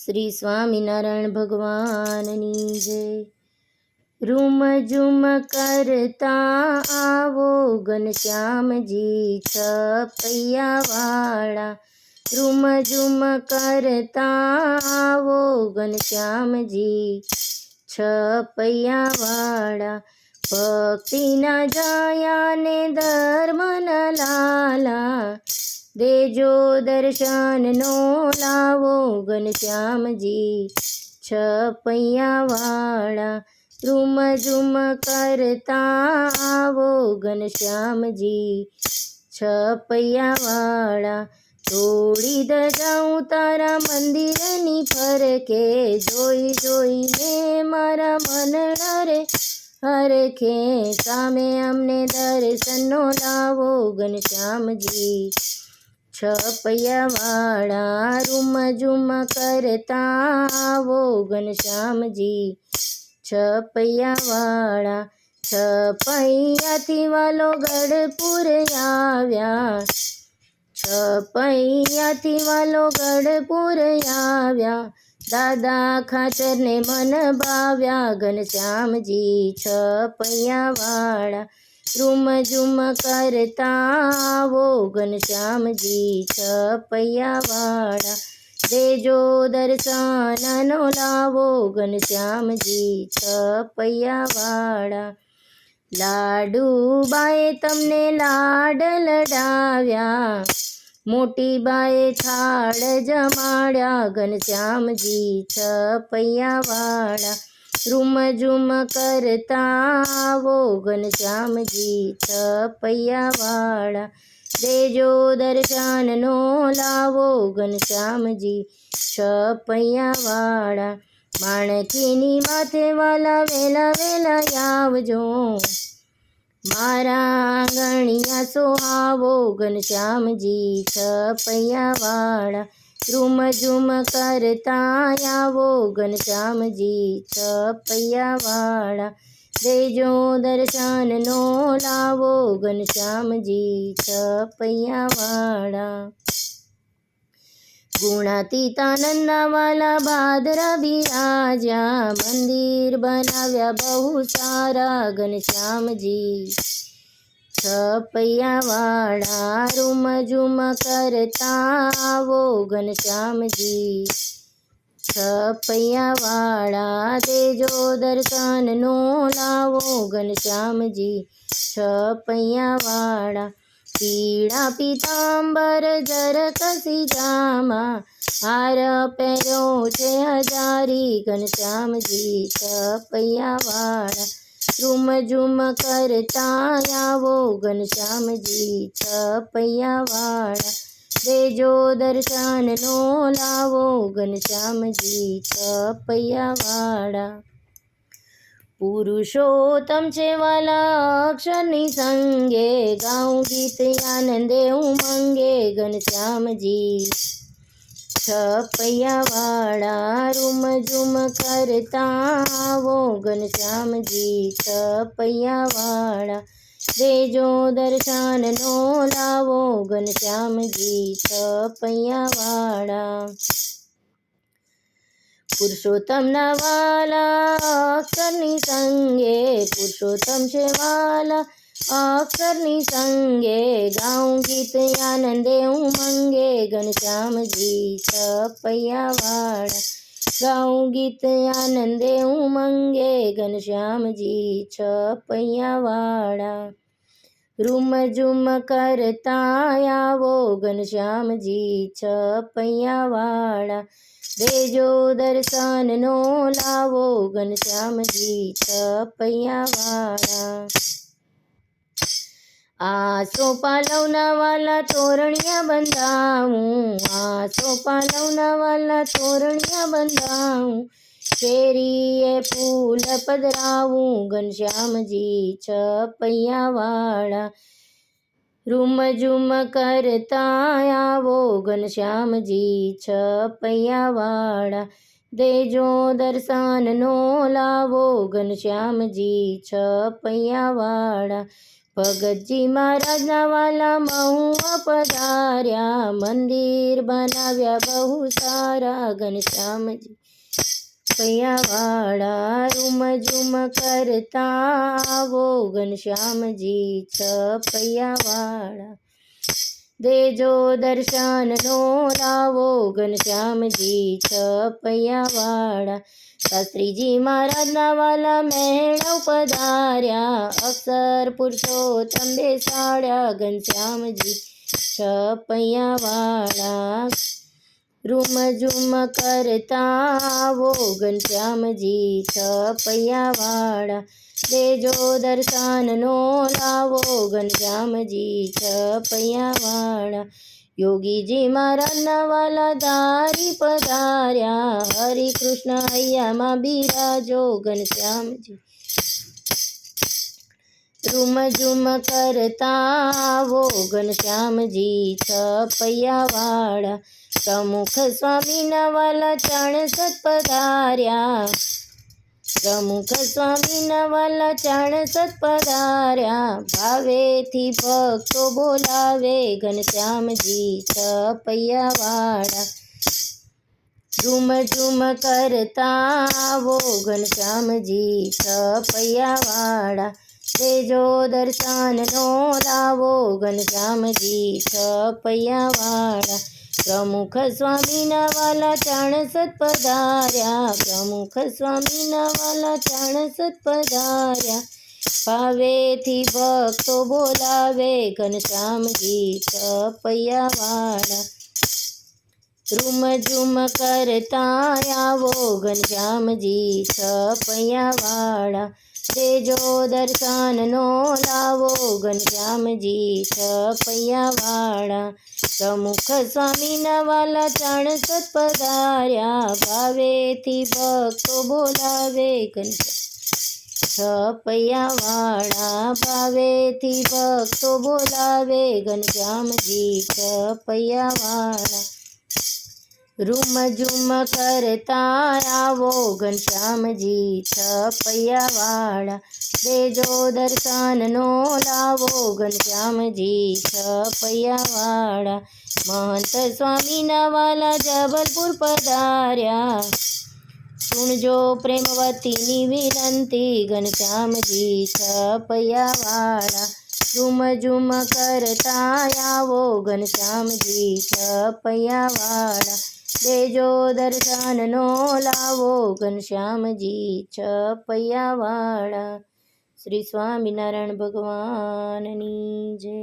શ્રી સ્વામિનારાયણ ભગવાનની જય। રૂમ ઝુમ કરતા આવો ઘનશ્યામજી છપૈયાવાળા। રૂમ ઝુમ કરતા આવો ઘનશ્યામજી છપૈયાવાળા। ભક્તિના જાયા ને ધર્મના લાલા, દેજો દર્શનનો લાવો ઘનશ્યામજી છપૈયાવાળા। રૂમ ઝુમ કરતા આવો ઘનશ્યામજી છપૈયાવાળા। તોડી દજાઉં તારા મંદિરની ફરકે, જોઈ જોઈને મારા મનડા રે હરખે। સામે અમને દર્શનનો લાવો ઘનશ્યામજી છપૈયાવાળા। રૂમ ઝુમ કરતા આવો ઘનશ્યામજી છપૈયાવાળા। છપૈયાથી વાલો ગઢપુર આવ્યા, છપૈયાથી વાલો ગઢપુર આવ્યા। દાદા ખાચરને મન ભાવ્યા ઘનશ્યામજી છપૈયાવાળા। રૂમ ઝુમ કરતા આવો ઘનશ્યામજી છપૈયાવાળા। દેજો દર્શનનો લાવો ઘનશ્યામજી છપૈયાવાળા। લાડુબાએ તમને લાડ લડાવ્યા, મોટી બાએ થાળ જમાડ્યા ઘનશ્યામજી છપૈયાવાળા। રૂમ ઝુમ કરતા આવો ઘનશ્યામજી છપૈયાવાળા। દેજો દર્શનનો લાવો ઘનશ્યામજી છપૈયાવાળા। માણકીની માથે વાલા વેલા વેલા આવજો, મારા આંગણિયા સોહાવો ઘનશ્યામજી છપૈયાવાળા। રૂમ ઝુમ કરતા આવો ઘનશ્યામજી છપૈયાવાળા। દેજો દર્શનનો લાવો ઘનશ્યામજી છપૈયાવાળા। ગુણાતીતાનંદના વાલા ભાદરા બિરાજ્યા, મંદિર બનાવ્યા બહુ સારા ઘનશ્યામજી છપૈયાવાળા। રૂમ ઝુમ કરતા આવો ઘનશ્યામજી છપૈયાવાળા। દેજો દર્શનનો લાવો ઘનશ્યામજી છપૈયાવાળા। પીળા પીતાંબર જરકસી જામા, હાર પહેર્યો છે હજારી ઘનશ્યામજી છપૈયાવાળા। રૂમ ઝુમ કરતા આવો ઘનશ્યામજી છપૈયાવાળા। દેજો દર્શનનો લાવો ઘનશ્યામજી છપૈયાવાળા। પુરુષોત્તમ છે વાલા અક્ષરની સંગે, ગાઉં ગીત આનંદે ઉમંગે ઘનશ્યામજી છપૈયાવાળા। રૂમ ઝુમ કરતા આવો ઘનશ્યામજી છપૈયાવાળા। દેજો દર્શનનો લાવો ઘનશ્યામજી છપૈયાવાળા। પુરુષોત્તમના વાલા અક્ષરની સંગે, પુરુષોત્તમ છે વાલા અક્ષરની સંગે, ગાઉં ગીત આનંદે ઉમંગે ઘનશ્યામજી છપૈયાવાળા। ગાઉં ગીત આનંદે ઉમંગે ઘનશ્યામજી છપૈયાવાળા। રૂમ ઝુમ કરતા આવો ઘનશ્યામજી છપૈયાવાળા। દેજો દર્શનનો લાવો ઘનશ્યામજી છપૈયાવાળા। આસો પાલવના વાલા તોરણિયા બંધાવું, આસો પાલવના વાલા તોરણિયા બંધાવું, શેરીએ ફૂલ પધરાવું ઘનશ્યામજી છપૈયાવાળા। રૂમ ઝુમ કરતા આવો ઘનશ્યામજી છપૈયાવાળા। દેજો દર્શનનો લાવો ઘનશ્યામજી છપૈયાવાળા। ભગતજી મહારાજના વાલા મહુવા પધાર્યા, મંદિર બનાવ્યા બહુ સારા ઘનશ્યામજી પૈયાવાળા. રૂમ ઝૂમ કરતા આવો ઘનશ્યામજી છપૈયાવાળા, દેજો દર્શનનો લાવો ઘનશ્યામજી છપૈયાવાળા. શાસ્ત્રીજી મહારાજના વાલા મેળવ પધાર્યા, અક્ષર પુરુષોત્તમ બેસાડ્યા ઘનશ્યામજી છપૈયાવાળા. રૂમ ઝૂમ કરતા આવો ઘનશ્યામજી છપૈયાવાળા, દેજો દર્શનનો લાવો ઘનશ્યામજી છપૈયાવાળા. યોગીજી મહારાજના વાલા ધારી પધાર્યા, હરિ કૃષ્ણ હૈયામાં બિરાજો ઘનશ્યામજી. રૂમ ઝૂમ કરતા આવો ઘનશ્યામજી છપૈયાવાળા, પ્રમુખ સ્વામીના વાલા 64 પધાર્યા, પ્રમુખ સ્વામીના વાલા 64 પધાર્યા. ભાવેથી ભક્તો બોલાવે ઘનશ્યામજી છપૈયાવાળા, રૂમ ઝૂમ કરતા આવો ઘનશ્યામજી છપૈયાવાળા, દેજો દર્શનનો લાવો ઘનશ્યામજી છપૈયાવાળા. પ્રમુખ સ્વામીના વાલા 64 પધાર્યા, પ્રમુખ સ્વામીના વાલા 64 પધાર્યા. ભાવેથી ભક્તો બોલાવે ઘનશ્યામજી છપૈયાવાળા, રૂમ ઝૂમ કરતા આવો ઘનશ્યામજી છપૈયાવાળા, દેજો દર્શનનો લાવો ઘનશ્યામજી છપૈયાવાળા. પ્રમુખ સ્વામીના વાલા 64 પધાર્યા, ભાવેથી ભક્તો બોલાવે છપૈયાવાળા, ભાવેથી ભક્તો બોલાવે ઘનશ્યામજી છપૈયાવાળા. રૂમ ઝૂમ કરતા આવો ઘનશ્યામજી છપૈયાવાળા, દેજો દર્શનનો લાવો ઘનશ્યામજી છપૈયાવાળા. મહંત સ્વામીના વાલા જબલપુર પધાર્યા, સુણજો પ્રેમવતીની વિનંતી ઘનશ્યામજી છપૈયાવાળા. રૂમ ઝૂમ કરતા આવો ઘનશ્યામજી છપૈયાવાળા, દેજો દર્શનનો લાવો ઘનશ્યામજી છપૈયાવાળા. શ્રી સ્વામિનારાયણ ભગવાનની જય.